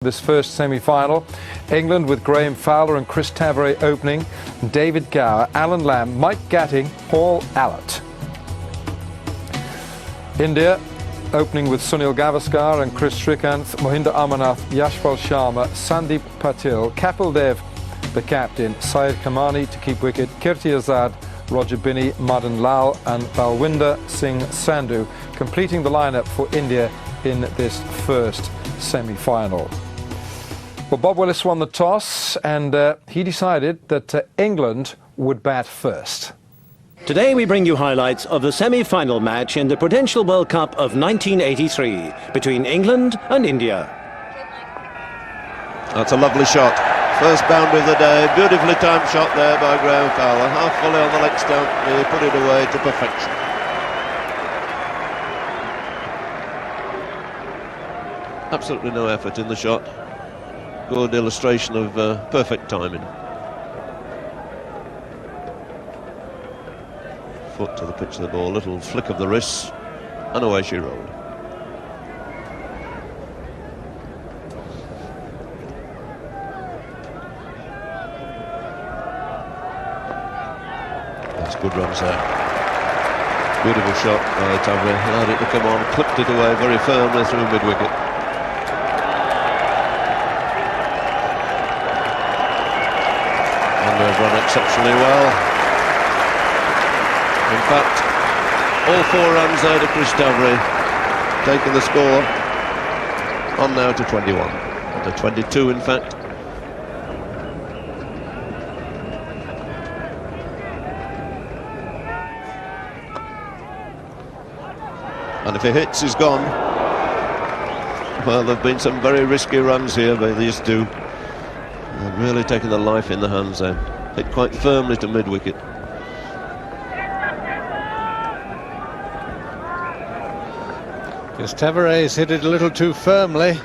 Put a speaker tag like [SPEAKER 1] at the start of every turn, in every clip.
[SPEAKER 1] This first semi-final, England with Graham Fowler and Chris Tavare opening, David Gower, Alan Lamb, Mike Gatting, Paul Allott. India opening with Sunil Gavaskar and Chris Srikanth, Mohinder Amarnath, Yashpal Sharma, Sandeep Patil, Kapil Dev, the captain, Syed Kamani to keep wicket, Kirti Azad, Roger Binney, Madan Lal and Balwinder Singh Sandhu, completing the lineup for India in this first semi-final. Well, Bob Willis won the toss and he decided that England would bat first.
[SPEAKER 2] Today we bring you highlights of the semi-final match in the Prudential World Cup of 1983 between England and India.
[SPEAKER 3] That's a lovely shot. First boundary of the day, beautifully timed shot there by Graham Fowler. Half volley on the leg stump, he put it away to perfection. Absolutely no effort in the shot. Good illustration of perfect timing. Foot to the pitch of the ball, little flick of the wrists, and away she rolled. That's good runs there. Beautiful shot by Tavare, allowed it to come on, clipped it away very firmly through mid-wicket. They've run exceptionally well. In fact, all 4 runs there to Chris Tavare, taking the score on now to 21. To 22 in fact. And if he hits, he's gone. Well, there have been some very risky runs here by these two. And really taking the life in the hands then. Hit quite firmly to mid-wicket.
[SPEAKER 4] Because Tavare's hit it a little too firmly.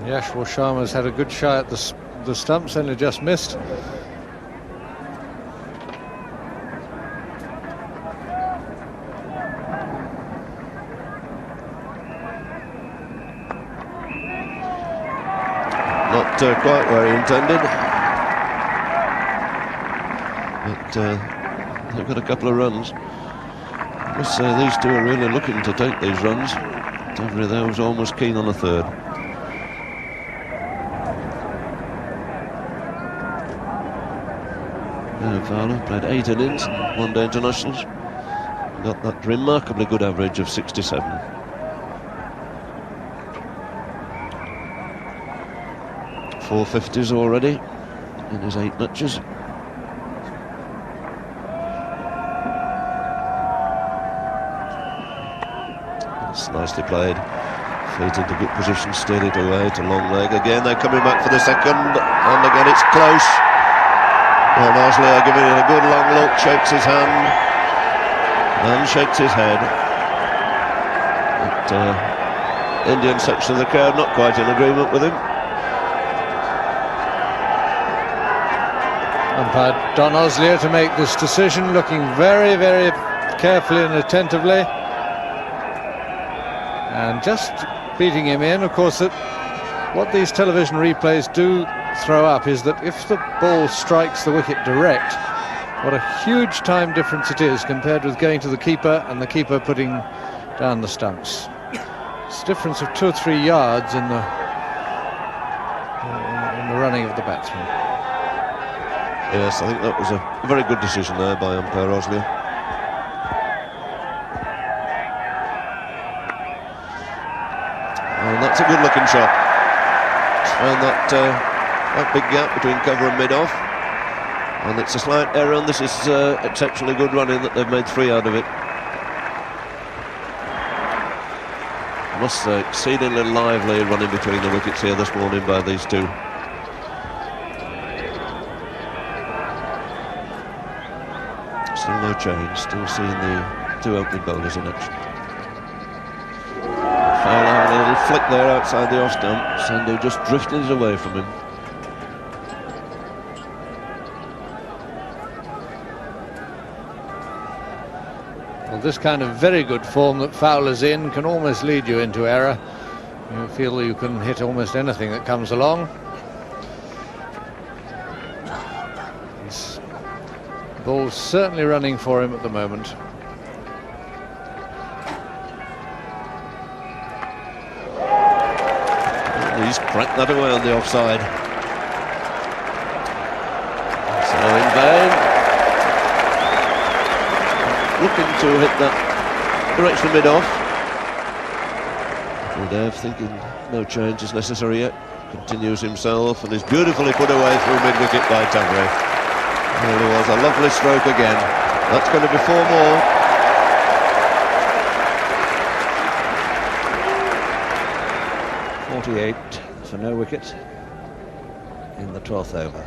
[SPEAKER 4] Yashpal Sharma's had a good shot at the stumps, only just missed.
[SPEAKER 3] Not quite where he intended, but they've got a couple of runs. I must say these two are really looking to take these runs. Tavare there was almost keen on a third. Fowler played 8 innings, 1-day internationals, got that remarkably good average of 67. Four 50s already in his 8 matches. That's nicely played. Feet into good position, steered it away to long leg. Again, they're coming back for the second, and again it's close. Well, Mosley are giving it a good long look, shakes his hand, and shakes his head. But Indian section of the crowd not quite in agreement with him.
[SPEAKER 4] Umpire Don Oslier to make this decision, looking very, very carefully and attentively, and just beating him in. Of course, what these television replays do throw up is that if the ball strikes the wicket direct, what a huge time difference it is compared with going to the keeper and the keeper putting down the stumps. It's a difference of 2 or 3 yards in the running of the batsman.
[SPEAKER 3] Yes, I think that was a very good decision there by umpire Oslier. And that's a good looking shot. And that big gap between cover and mid-off. And it's a slight error, and this is exceptionally good running that they've made 3 out of it. I must say, exceedingly lively running between the wickets here this morning by these two. Still no change, still seeing the 2 opening bowlers in action. Fowler having a little flick there outside the off stump. Sandhu just drifted it away from him.
[SPEAKER 4] Well, With this kind of very good form that Fowler's in, can almost lead you into error. You feel you can hit almost anything that comes along. His ball's certainly running for him at the moment.
[SPEAKER 3] He's cracked that away on the offside. So in vain. Looking to hit that direction mid-off. Kapil Dev thinking no change is necessary yet. Continues himself and is beautifully put away through mid-wicket by Tavare. Really was a lovely stroke again. That's going to be 4 more.
[SPEAKER 5] For no wicket in the 12th over.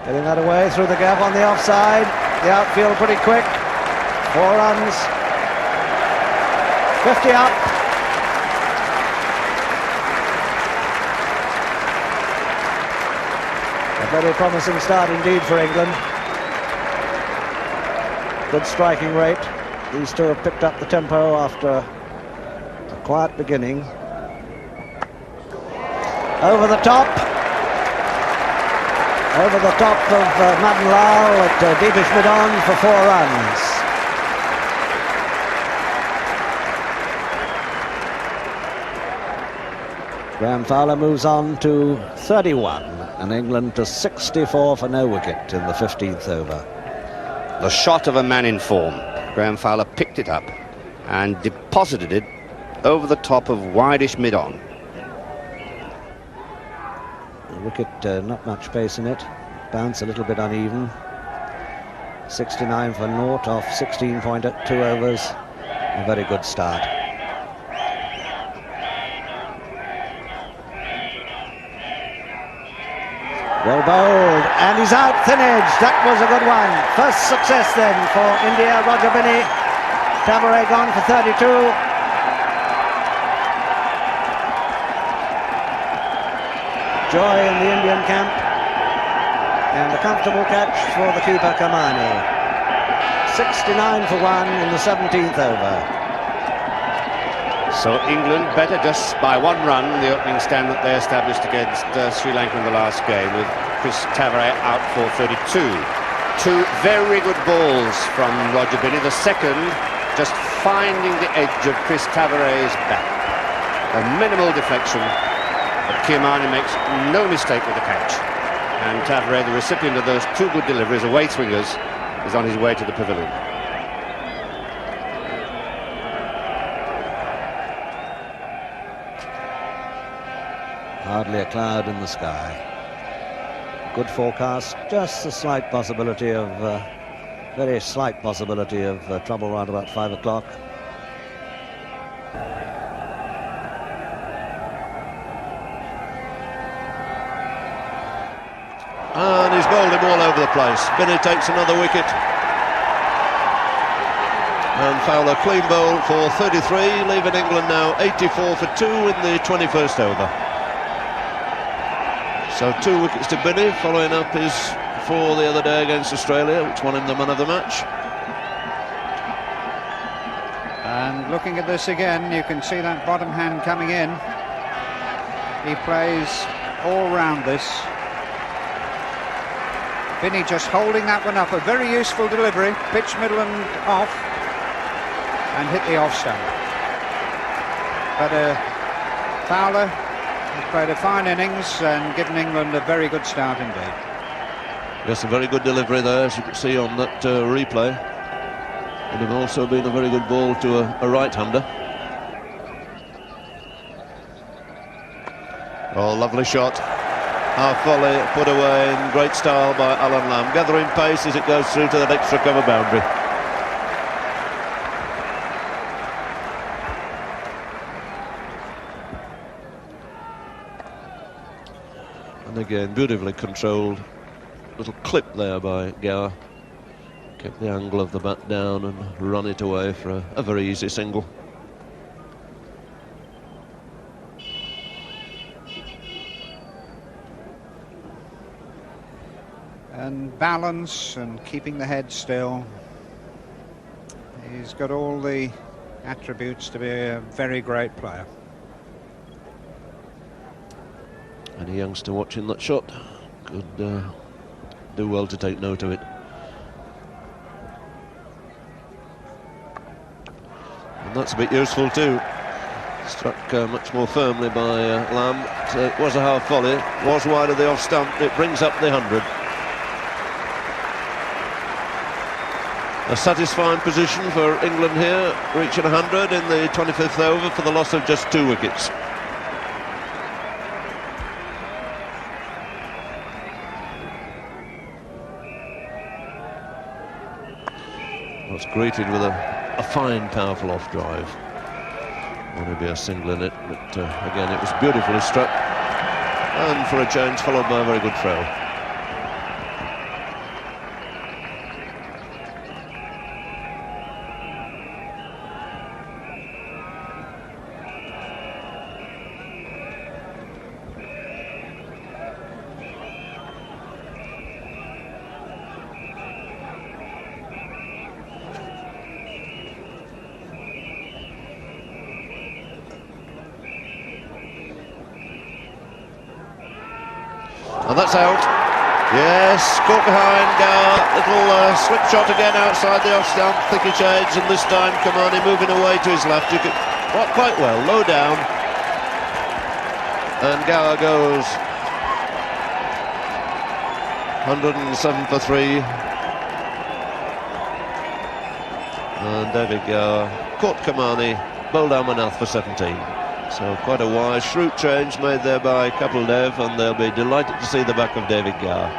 [SPEAKER 5] Getting that away through the gap on the offside. The outfield pretty quick. 4 runs. 50 up. A very promising start indeed for England. Good striking rate. These two have picked up the tempo after a quiet beginning. Over the top. Over the top of Madan Lal at deepish mid-on for 4 runs. Graham Fowler moves on to 31 and England to 64 for no wicket in the 15th over.
[SPEAKER 6] The shot of a man in form. Graham Fowler picked it up and deposited it over the top of wideish mid-on.
[SPEAKER 5] The wicket, not much pace in it. Bounce a little bit uneven. 69 for naught off 16.2 overs. A very good start. Well bowled, and he's out, thin edge. That was a good one. First success then for India. Roger Binney. Tavare gone for 32. Joy in the Indian camp. And a comfortable catch for the keeper Kamani. 69 for 1 in the 17th over.
[SPEAKER 6] So England better just by 1 run the opening stand that they established against Sri Lanka in the last game, with Chris Tavare out for 32. 2 very good balls from Roger Binney. The second just finding the edge of Chris Tavare's bat. A minimal deflection, but Kamani makes no mistake with the catch. And Tavare, the recipient of those 2 good deliveries, away swingers, is on his way to the pavilion.
[SPEAKER 5] Hardly a cloud in the sky. Good forecast, just a slight possibility of, very slight possibility of trouble around about 5 o'clock.
[SPEAKER 3] And he's bowled him all over the place. Binney takes another wicket. And Fowler clean bowl for 33, leaving England now 84 for 2 in the 21st over. So 2 wickets to Binney, following up his 4 the other day against Australia, which won him the man of the match.
[SPEAKER 7] And looking at this again, you can see that bottom hand coming in. He plays all round this. Binney just holding that one up, a very useful delivery, pitch middle and off, and hit the off stump. But Fowler has played a fine innings and given England a very good start indeed.
[SPEAKER 3] Yes, a very good delivery there, as you can see on that replay. Would have also been a very good ball to a right-hander. Oh, lovely shot. Half volley put away in great style by Alan Lamb, gathering pace as it goes through to that extra cover boundary. And again, beautifully controlled. Little clip there by Gower. Kept the angle of the bat down and run it away for a very easy single.
[SPEAKER 7] and balance and keeping the head still. He's got all the attributes to be a very great player.
[SPEAKER 3] Any youngster watching that shot could do well to take note of it. And that's a bit useful too. Struck much more firmly by Lamb. It was a half volley, was wide of the off stump. It brings up the 100. A satisfying position for England here, reaching 100 in the 25th over for the loss of just 2 wickets. Was greeted with a fine, powerful off drive. Wanted to be a single in it, but again, it was beautifully struck. And for a change, followed by a very good throw. And that's out. Yes, caught behind Gower. Little slip shot again outside the off stump. Thicker shades, and this time Kamani moving away to his left. You could quite well, low down. And Gower goes 107 for 3. And David Gower caught Kamani, bowled Amarnath for 17. So quite a wise, shrewd change made there by Kapil Dev, and they'll be delighted to see the back of David Gower.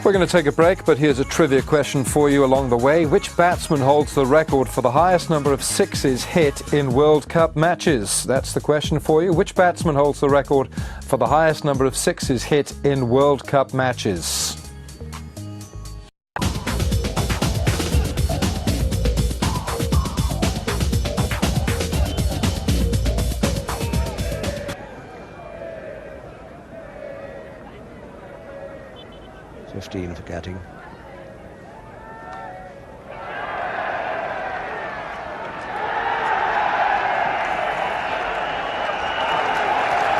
[SPEAKER 1] We're going to take a break, but here's a trivia question for you along the way. Which batsman holds the record for the highest number of sixes hit in World Cup matches? That's the question for you. Which batsman holds the record for the highest number of sixes hit in World Cup matches?
[SPEAKER 5] For Gatting.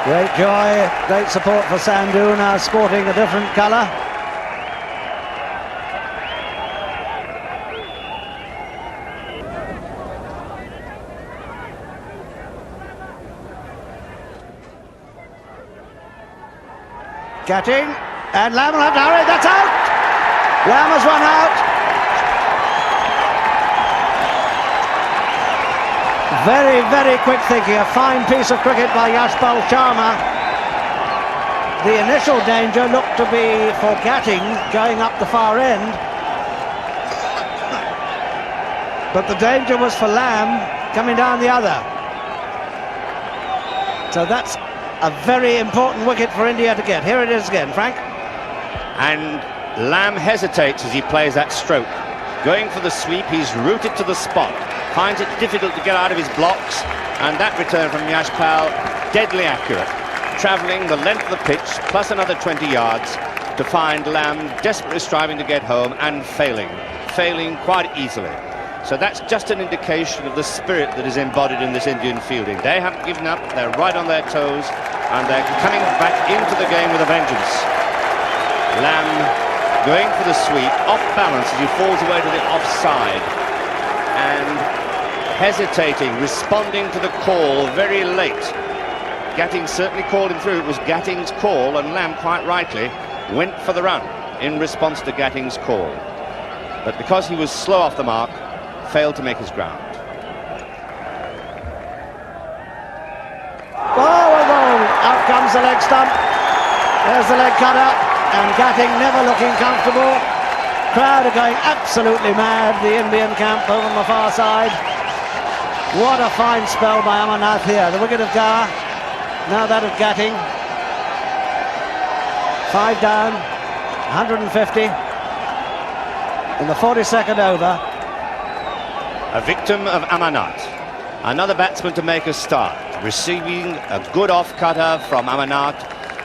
[SPEAKER 5] Great joy, great support for Sandhu, now sporting a different colour. Gatting. And Lamb will have to hurry, that's out! Lamb has run out. Very, very quick thinking, a fine piece of cricket by Yashpal Sharma. The initial danger looked to be for Gatting going up the far end. But the danger was for Lamb coming down the other. So that's a very important wicket for India to get. Here it is again, Frank.
[SPEAKER 6] And Lamb hesitates as he plays that stroke. Going for the sweep, he's rooted to the spot. Finds it difficult to get out of his blocks, and that return from Yashpal, deadly accurate. Travelling the length of the pitch, plus another 20 yards, to find Lamb desperately striving to get home and failing quite easily. So that's just an indication of the spirit that is embodied in this Indian fielding. They haven't given up, they're right on their toes, and they're coming back into the game with a vengeance. Lamb going for the sweep, off balance as he falls away to the offside, and hesitating, responding to the call very late. Gatting certainly called him through. It was Gatting's call, and Lamb quite rightly went for the run in response to Gatting's call. But because he was slow off the mark, failed to make his ground.
[SPEAKER 5] Oh, out comes the leg stump. There's the leg cutter. And Gatting never looking comfortable. Crowd are going absolutely mad, the Indian camp over on the far side. What a fine spell by Amarnath here. The wicket of Gower, now that of Gatting. 5 down, 150 in the 42nd over.
[SPEAKER 6] A victim of Amarnath. Another batsman to make a start. Receiving a good off-cutter from Amarnath.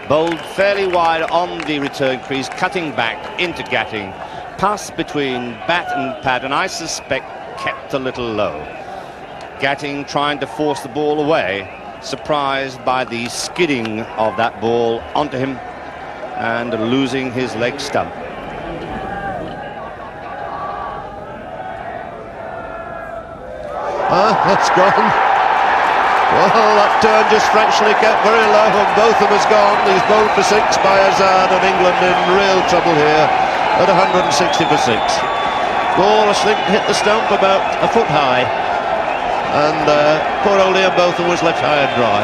[SPEAKER 6] Bowled fairly wide on the return crease, cutting back into Gatting. Pass between bat and pad, and I suspect kept a little low. Gatting trying to force the ball away, surprised by the skidding of that ball onto him and losing his leg stump.
[SPEAKER 3] That's gone. Well, that turn just fractionally kept very low, and both of them has gone. He's bowled for 6 by Azad, and England in real trouble here at 160 for 6. Ball, I think, hit the stump about a foot high, and poor old Ian Botham was left high and dry.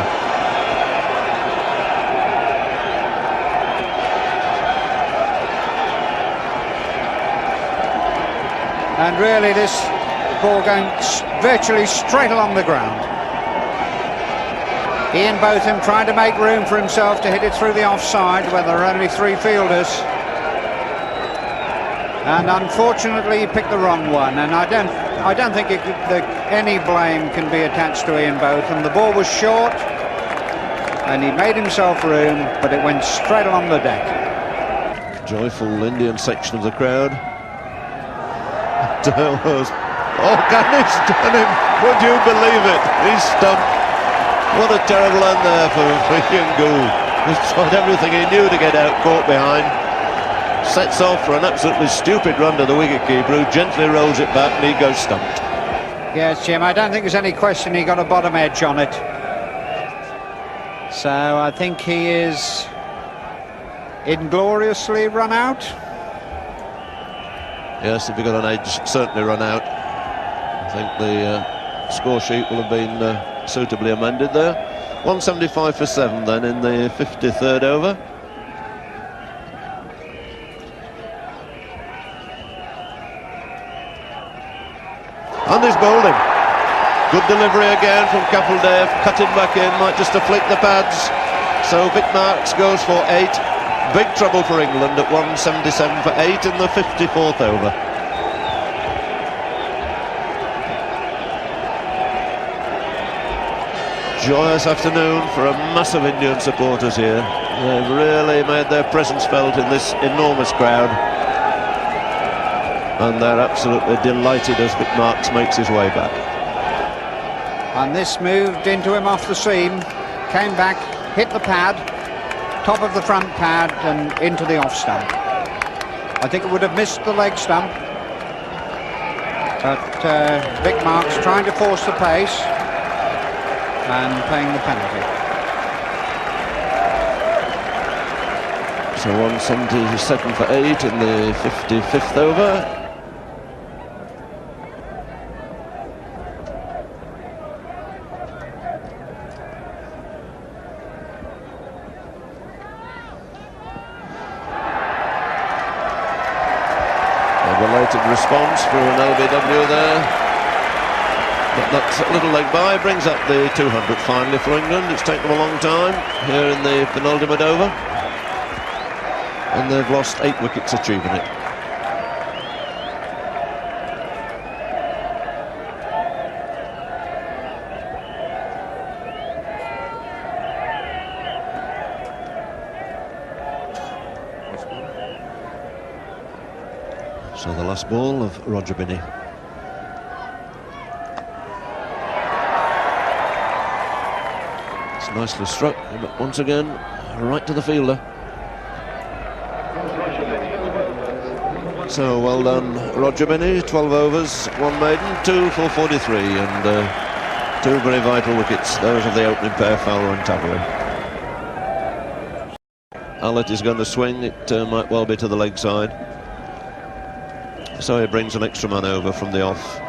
[SPEAKER 7] And really this ball going virtually straight along the ground. Ian Botham trying to make room for himself to hit it through the offside where there are only 3 fielders. And unfortunately he picked the wrong one, and I don't think any blame can be attached to Ian Botham. The ball was short and he made himself room, but it went straight along the deck.
[SPEAKER 3] Joyful Indian section of the crowd. Oh, Ghani's done him. Would you believe it? He's stumped. What a terrible end there for Ian Gould. He's tried everything he knew to get out, caught behind. Sets off for an absolutely stupid run to the wicketkeeper, who gently rolls it back, and he goes stumped.
[SPEAKER 7] Yes, Jim, I don't think there's any question he got a bottom edge on it. So I think he is ingloriously run out.
[SPEAKER 3] Yes, if he got an edge, certainly run out. I think the score sheet will have been suitably amended there. 175 for 7 then in the 53rd over. And he's bowled him. Good delivery again from Kapil Dev, cutting back in, might just have flicked the pads. So Vic Marks goes for 8. Big trouble for England at 177 for 8 in the 54th over. Joyous afternoon for a mass of Indian supporters here. They've really made their presence felt in this enormous crowd, and they're absolutely delighted as Vic Marks makes his way back.
[SPEAKER 7] And this moved into him off the seam, came back, hit the pad, top of the front pad and into the off stump. I think it would have missed the leg stump, but Vic Marks trying to force the pace and paying the penalty.
[SPEAKER 3] So 177 for 8 in the 55th over. Belated response for an LBW there, but that little leg by brings up the 200 finally for England. It's taken them a long time here in the penultimate over, and they've lost 8 wickets achieving it. So the last ball of Roger Binney. It's nicely struck, but once again, right to the fielder. So well done, Roger Binney. 12 overs, 1 maiden, 2 for 43, and 2 very vital wickets. Those of the opening pair, Fowler and Taveri. Allett is going to swing. It might well be to the leg side. So he brings an extra man over from the off.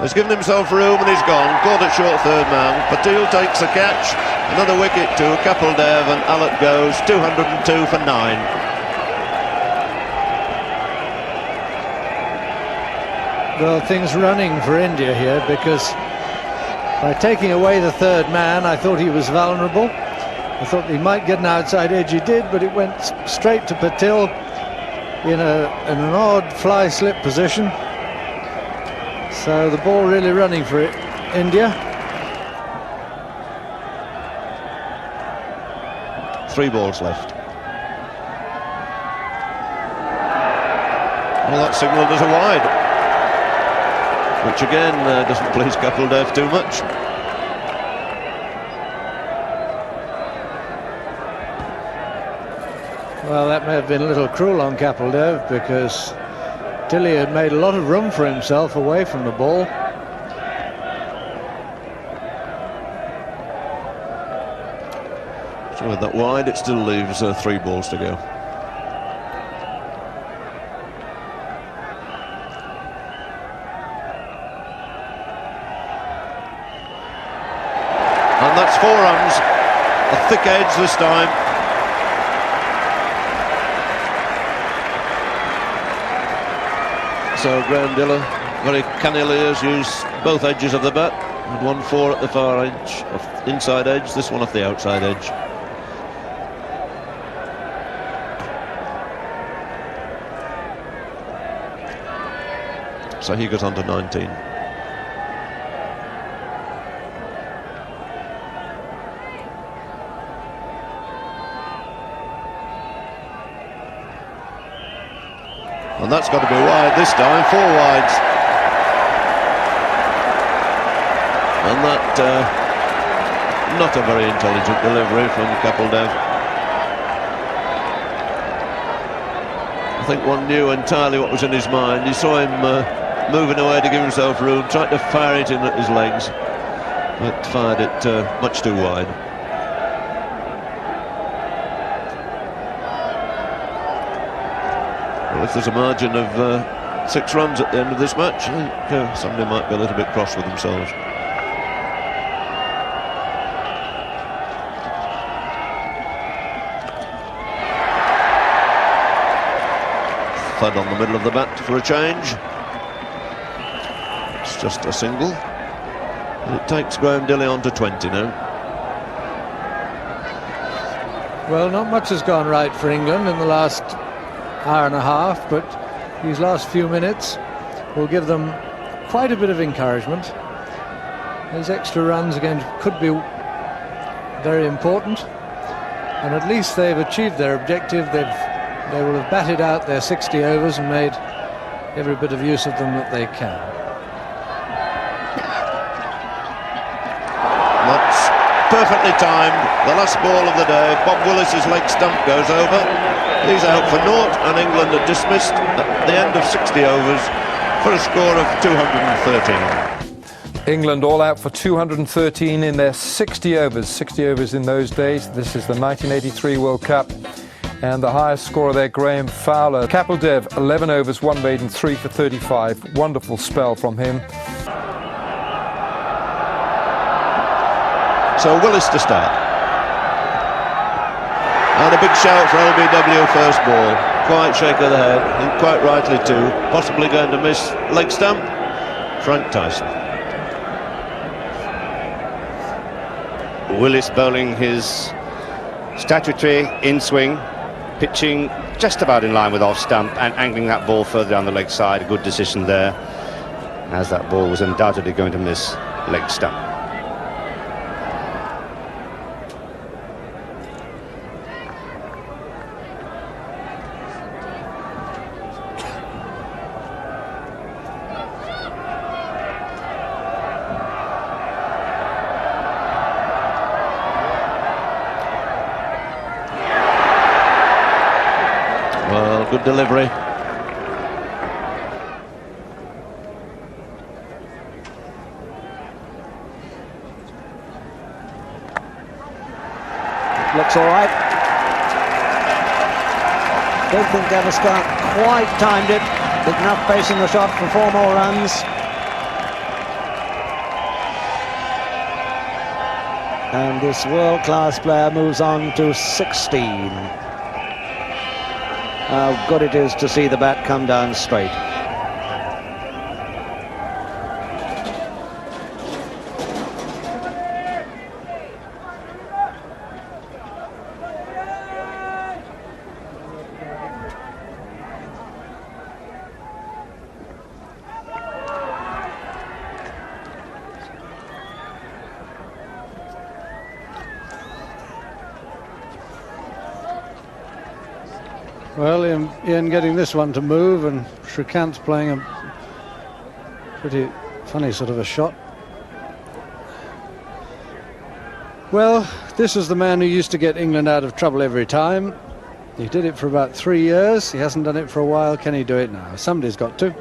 [SPEAKER 3] He's given himself room and he's gone. Caught at short third man. Patil takes a catch. Another wicket to Kapil Dev, and Allett goes 202 for 9.
[SPEAKER 4] Well, things running for India here, because by taking away the third man, I thought he was vulnerable. I thought he might get an outside edge. He did, but it went straight to Patil in an odd fly slip position. So the ball really running for it, India.
[SPEAKER 3] 3 balls left. Well, that's signalled as a wide, which again doesn't please Kapil Dev too much.
[SPEAKER 4] Well, that may have been a little cruel on Kapil Dev, because Dilly had made a lot of room for himself away from the ball.
[SPEAKER 3] So with that wide, it still leaves 3 balls to go. And that's 4 runs. A thick edge this time. So Graham Diller very cannily has used both edges of the bat. And 1-4 at the far edge, off inside edge, this one off the outside edge. So he goes on to 19. And that's got to be wide this time, 4 wides. And that, not a very intelligent delivery from Kapil Dev. I think one knew entirely what was in his mind. He saw him moving away to give himself room, tried to fire it in at his legs, but fired it much too wide. Well, if there's a margin of 6 runs at the end of this match, I think somebody might be a little bit cross with themselves. Thud on the middle of the bat for a change. It's just a single. And it takes Graham Dilley on to 20 now.
[SPEAKER 4] Well, not much has gone right for England in the last hour and a half, but these last few minutes will give them quite a bit of encouragement. Those extra runs again could be very important, and at least they've achieved their objective. They will have batted out their 60 overs and made every bit of use of them that they can.
[SPEAKER 3] That's perfectly timed. The last ball of the day. Bob Willis's leg stump goes over. He's out for naught, and England are dismissed at the end of 60 overs for a score of 213.
[SPEAKER 1] England all out for 213 in their 60 overs. 60 overs in those days. This is the 1983 World Cup. And the highest scorer there, Graham Fowler. Kapil Dev, 11 overs, 1 maiden, 3 for 35. Wonderful spell from him.
[SPEAKER 3] So Willis to start. And a big shout for LBW first ball. Quite shake of the head, and quite rightly too. Possibly going to miss leg stump. Frank Tyson.
[SPEAKER 6] Willis bowling his statutory in-swing, pitching just about in line with off stump and angling that ball further down the leg side. A good decision there, as that ball was undoubtedly going to miss leg stump.
[SPEAKER 3] Well, good delivery.
[SPEAKER 5] Looks all right. Don't think Gavaskar quite timed it. With enough pace in the shot for 4 more runs. And this world-class player moves on to 16. How good it is to see the bat come down straight.
[SPEAKER 4] Well, Ian getting this one to move, and Shrikant's playing a pretty funny sort of a shot. Well, this is the man who used to get England out of trouble every time. He did it for about 3 years. He hasn't done it for a while. Can he do it now? Somebody's got to.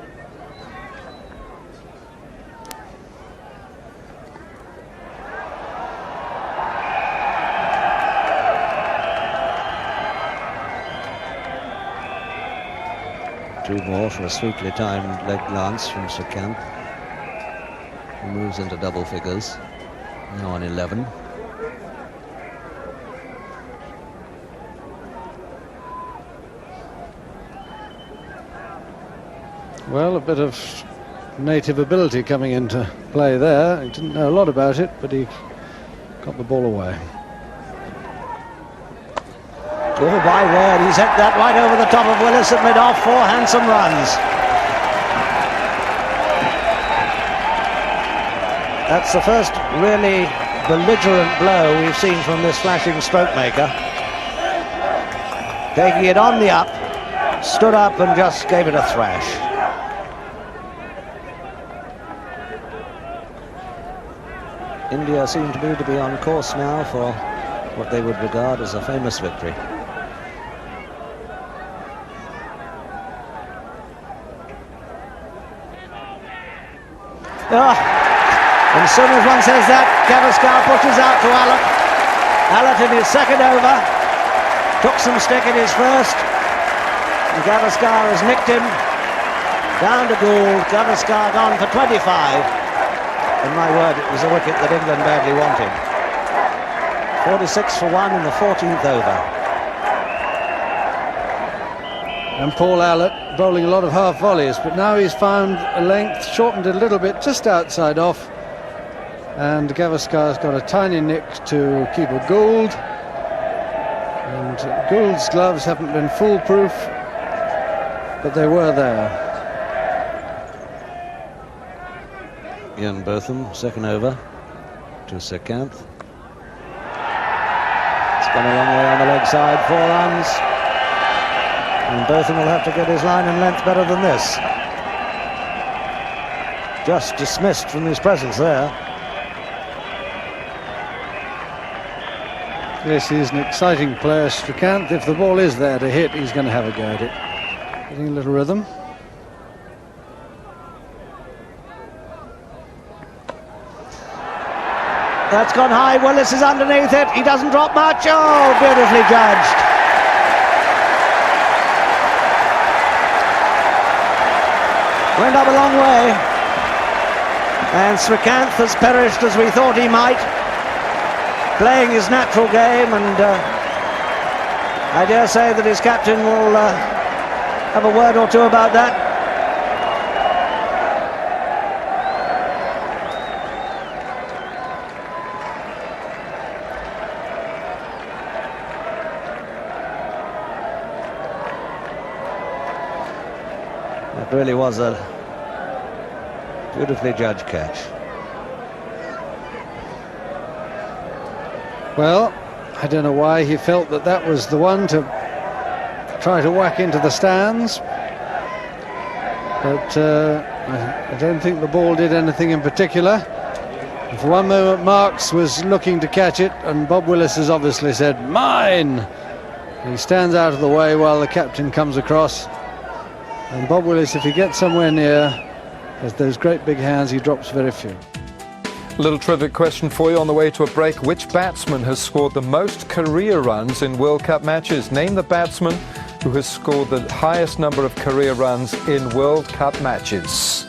[SPEAKER 5] Two more for a sweetly timed leg glance from Shrikant, who moves into double figures, now on 11.
[SPEAKER 4] Well, a bit of native ability coming into play there. He didn't know a lot about it, but he got the ball away.
[SPEAKER 5] Oh my word, he's hit that right over the top of Willis at mid-off. 4 handsome runs. That's the first really belligerent blow we've seen from this flashing stroke maker. Taking it on the up, stood up and just gave it a thrash. India seem to me to be on course now for what they would regard as a famous victory. Oh, and as soon as one says that, Gavaskar pushes out to Allott. Allott in his second over, took some stick in his first, and Gavaskar has nicked him down to Gould. Gavaskar gone for 25, and my word, it was a wicket that England badly wanted. 46 for 1 in the 14th over.
[SPEAKER 4] And Paul Allott bowling a lot of half volleys, but now he's found a length, shortened it a little bit, just outside off. And Gavaskar's got a tiny nick to keeper Gould. And Gould's gloves haven't been foolproof, but they were there.
[SPEAKER 5] Ian Botham, second over to Shrikant. It's gone a long way on the leg side, 4 runs. And Botham will have to get his line and length better than this. Just dismissed from his presence there.
[SPEAKER 4] Yes, he's an exciting player, Shrikant. If the ball is there to hit, he's going to have a go at it. Getting a little rhythm.
[SPEAKER 5] That's gone high. Willis is underneath it. He doesn't drop much. Oh, beautifully judged. Went up a long way, and Shrikant has perished as we thought he might, playing his natural game, and I dare say that his captain will have a word or two about that. It really was a beautifully judged catch.
[SPEAKER 4] Well, I don't know why he felt that that was the one to try to whack into the stands, but I don't think the ball did anything in particular. And for one moment Marks was looking to catch it, and Bob Willis has obviously said, "Mine!" He stands out of the way while the captain comes across. And Bob Willis, if he gets somewhere near, has those great big hands, he drops very few.
[SPEAKER 1] Little trivia question for you on the way to a break. Which batsman has scored the most career runs in World Cup matches? Name the batsman who has scored the highest number of career runs in World Cup matches.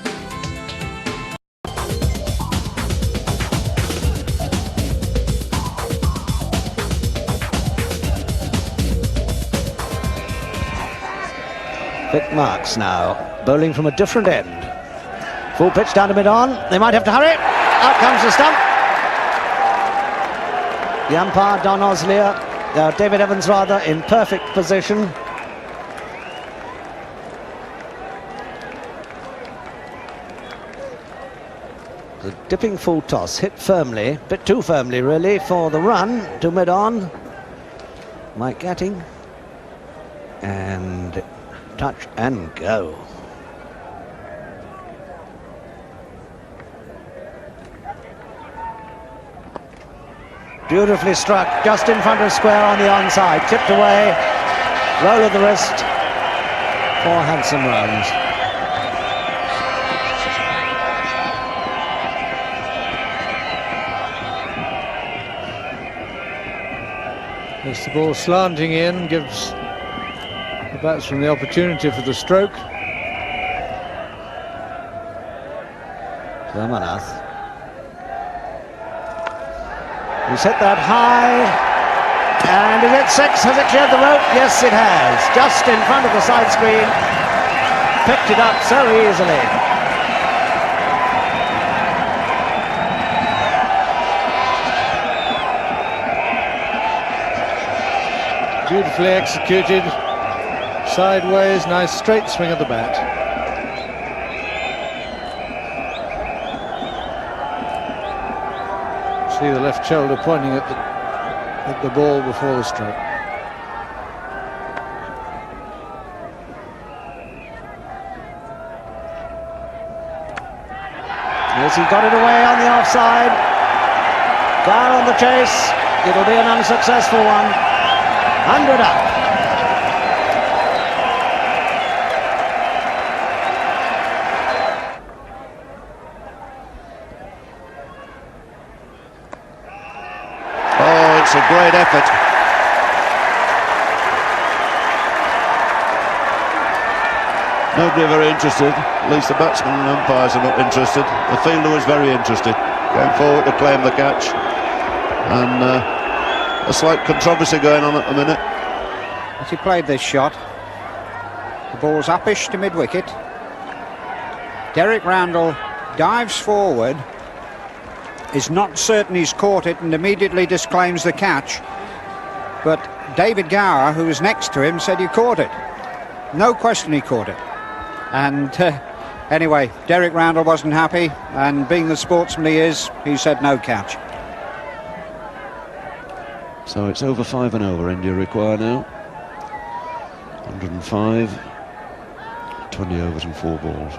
[SPEAKER 5] Vic Marks now, bowling from a different end. Full pitch down to mid-on. They might have to hurry. Out comes the stump. The umpire, Don Oslier, David Evans rather, in perfect position. The dipping full toss, hit firmly, a bit too firmly really, for the run to mid-on. Mike Gatting. And touch and go. Beautifully struck, just in front of square on the onside, tipped away, roll of the wrist, 4 handsome runs.
[SPEAKER 4] As the ball slanting in, gives the batsman the opportunity for the stroke.
[SPEAKER 5] Ramanath. He's hit that high, and is it 6? Has it cleared the rope? Yes, it has. Just in front of the side screen. Picked it up so easily.
[SPEAKER 4] Beautifully executed. Sideways, nice straight swing of the bat. See the left shoulder pointing at the ball before the stroke.
[SPEAKER 5] Yes, he got it away on the offside. Down on the chase. It'll be an unsuccessful one. 100 up.
[SPEAKER 3] Oh, it's a great effort. Nobody very interested. At least the batsmen and umpires are not interested. The fielder was very interested. Going forward to claim the catch. And a slight controversy going on at the minute.
[SPEAKER 7] As he played this shot, the ball's uppish to mid-wicket. Derek Randall dives forward, is not certain he's caught it, and immediately disclaims the catch. But David Gower, who was next to him, said he caught it. No question he caught it. And anyway, Derek Randall wasn't happy, and being the sportsman he is, he said no catch.
[SPEAKER 3] So it's over 5 and over. India require now 105, 20 overs and 4 balls.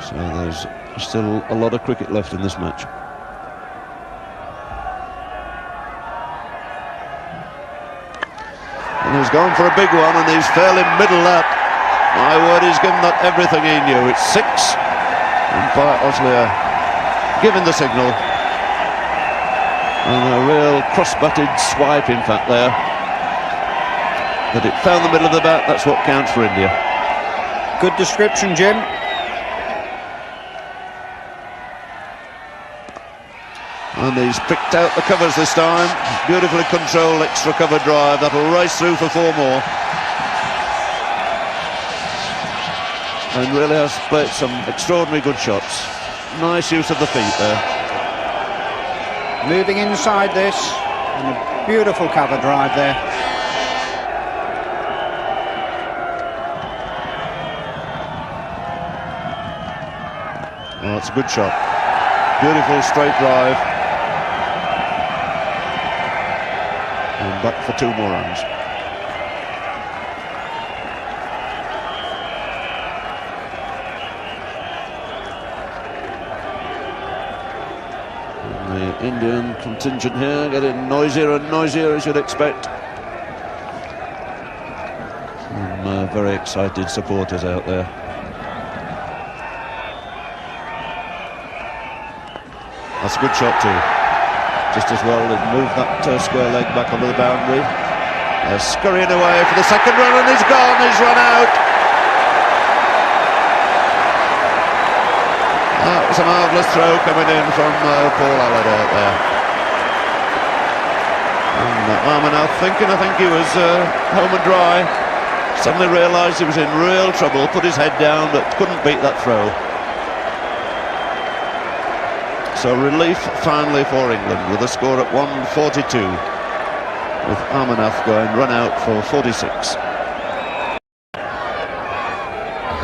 [SPEAKER 3] So there's still a lot of cricket left in this match. And he's gone for a big one, and he's fairly middle that. My word, he's given that everything he knew. It's 6, and Pat Osler giving the signal. And a real cross-butted swipe, in fact, there. But it found the middle of the bat. That's what counts for India.
[SPEAKER 7] Good description, Jim.
[SPEAKER 3] And he's picked out the covers this time. Beautifully controlled extra cover drive. That'll race through for 4 more. And really has played some extraordinary good shots. Nice use of the feet there.
[SPEAKER 7] Moving inside this, and a beautiful cover drive there.
[SPEAKER 3] Oh, it's a good shot. Beautiful straight drive. And back for 2 more runs. The Indian contingent here getting noisier and noisier, as you'd expect. Some very excited supporters out there. That's a good shot too. Just as well to move that square leg back onto the boundary. They're scurrying away for the second run, and he's gone, he's run out. That was a marvellous throw coming in from Paul Allard out there. And Armanath thinking, I think he was home and dry. Suddenly realised he was in real trouble, put his head down, but couldn't beat that throw. So relief finally for England with a score at 142, with Armanath going run out for 46.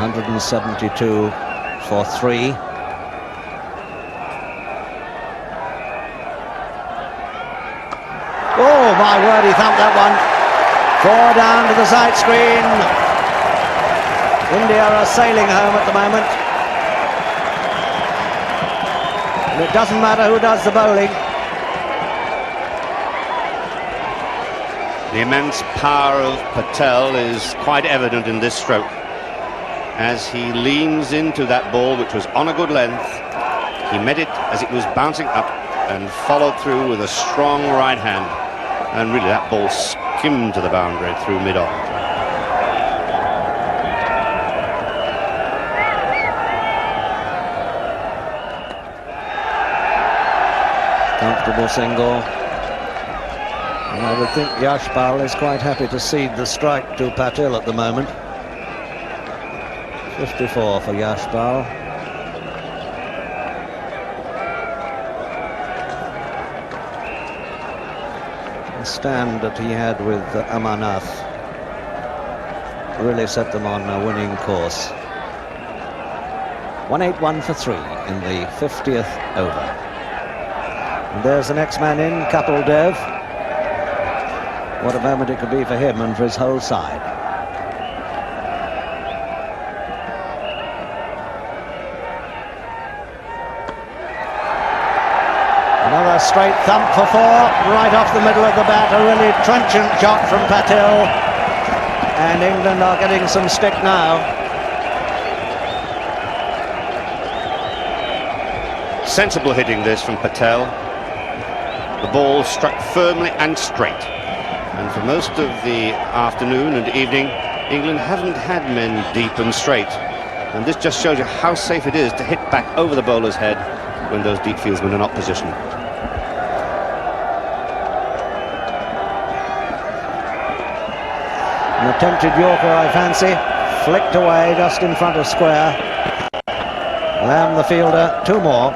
[SPEAKER 5] 172 for 3. Oh my word, he thumped that one. 4 down to the side screen. India are sailing home at the moment. And it doesn't matter who does the bowling.
[SPEAKER 6] The immense power of Patel is quite evident in this stroke as he leans into that ball, which was on a good length. He met it as it was bouncing up and followed through with a strong right hand, and really that ball skimmed to the boundary through mid-on.
[SPEAKER 5] Comfortable single. And I would think Yashpal is quite happy to cede the strike to Patil at the moment. 54 for Yashpal. The stand that he had with Amarnath really set them on a winning course. 181 for 3 in the 50th over. And there's the next man in, Kapil Dev. What a moment it could be for him and for his whole side. Another straight thump for 4, right off the middle of the bat. A really trenchant shot from Patil. And England are getting some stick now.
[SPEAKER 6] Sensible hitting this from Patel. The ball struck firmly and straight. And for most of the afternoon and evening, England haven't had men deep and straight. And this just shows you how safe it is to hit back over the bowler's head when those deep fieldsmen are not positioned.
[SPEAKER 5] An attempted Yorker, I fancy, flicked away just in front of square. Lamb, the fielder, 2 more.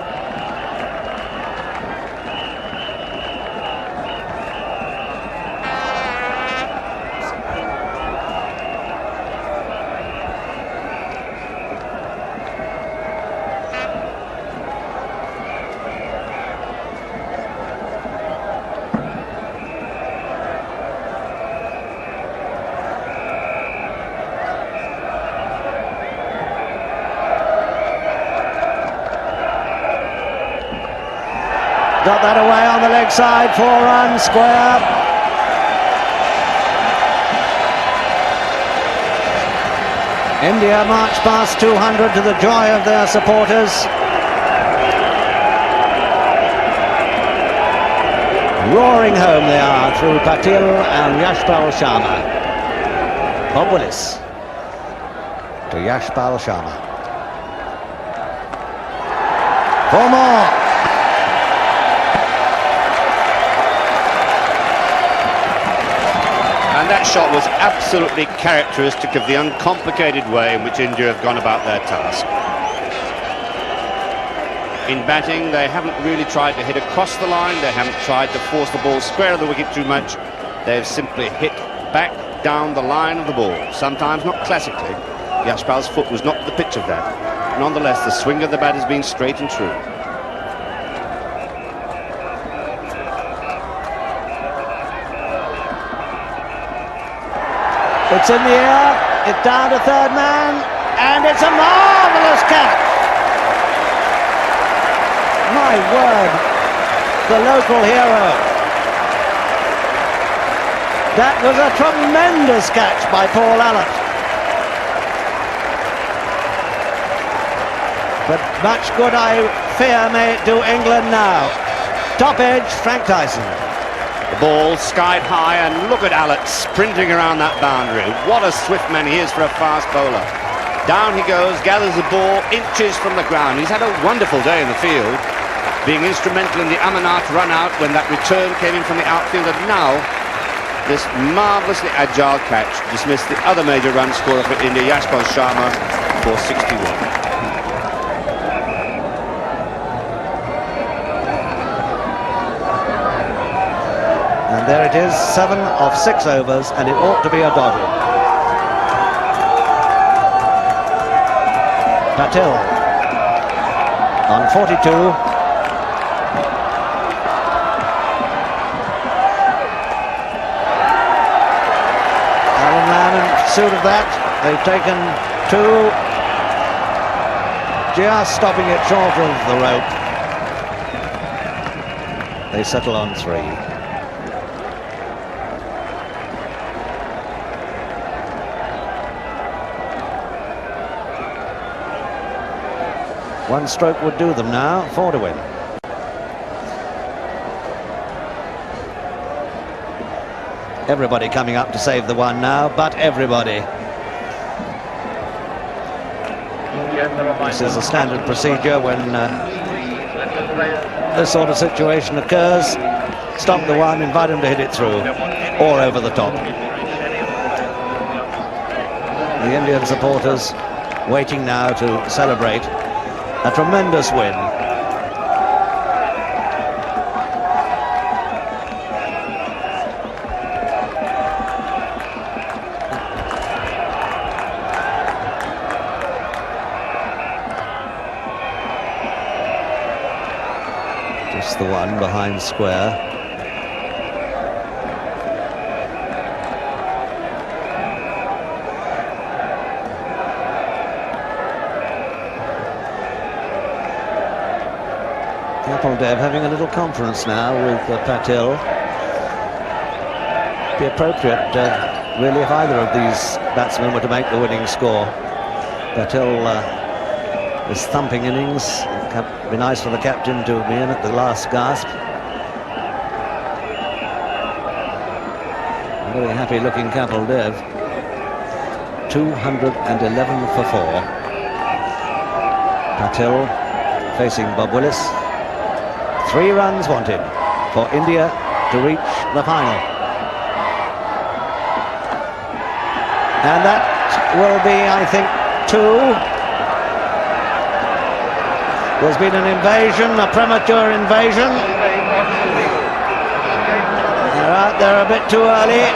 [SPEAKER 5] Got that away on the leg side, 4 runs, square. India march past 200 to the joy of their supporters. Roaring home they are through Patil and Yashpal Sharma. Bob Willis to Yashpal Sharma. 4 more.
[SPEAKER 6] And that shot was absolutely characteristic of the uncomplicated way in which India have gone about their task. In batting, they haven't really tried to hit across the line, they haven't tried to force the ball square of the wicket too much. They've simply hit back down the line of the ball, sometimes not classically. Yashpal's foot was not the pitch of that. Nonetheless, the swing of the bat has been straight and true.
[SPEAKER 5] It's in the air, it's down to 3rd man, and it's a marvellous catch. My word, the local hero. That was a tremendous catch by Paul Allen. But much good, I fear, may it do England now. Top edge, Frank Tyson.
[SPEAKER 6] The ball skied high, and look at Allett sprinting around that boundary. What a swift man he is for a fast bowler. Down he goes, gathers the ball inches from the ground. He's had a wonderful day in the field, being instrumental in the Amarnath run out when that return came in from the outfield. And now this marvellously agile catch dismissed the other major run scorer for India, Yashpal Sharma, for 61.
[SPEAKER 5] And there it is, 7 of 6 overs, and it ought to be a dogger. Patil on 42. suit of that. They've taken 2, just stopping it short of the rope. They settle on 3. One stroke would do them now, 4 to win. Everybody coming up to save the one now, but everybody. This is a standard procedure when this sort of situation occurs. Stop the one, invite him to hit it through, or over the top. The Indian supporters waiting now to celebrate a tremendous win. Just the one behind square. Kapil Dev having a little conference now with Patil. Be appropriate, really, if either of these batsmen were to make the winning score. Patil is thumping innings. It'd be nice for the captain to be in at the last gasp. A very happy looking Kapil Dev. 211 for 4. Patil facing Bob Willis. 3 runs wanted for India to reach the final. And that will be, I think, 2. There's been an invasion, a premature invasion. They're out there a bit too early.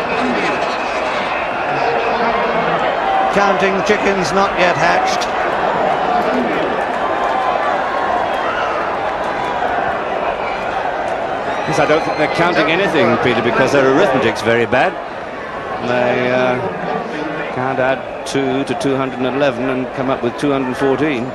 [SPEAKER 5] Counting chickens not yet hatched.
[SPEAKER 6] Yes, I don't think they're counting anything, Peter, because their arithmetic's very bad. They can't add 2 to 211 and come up with 214.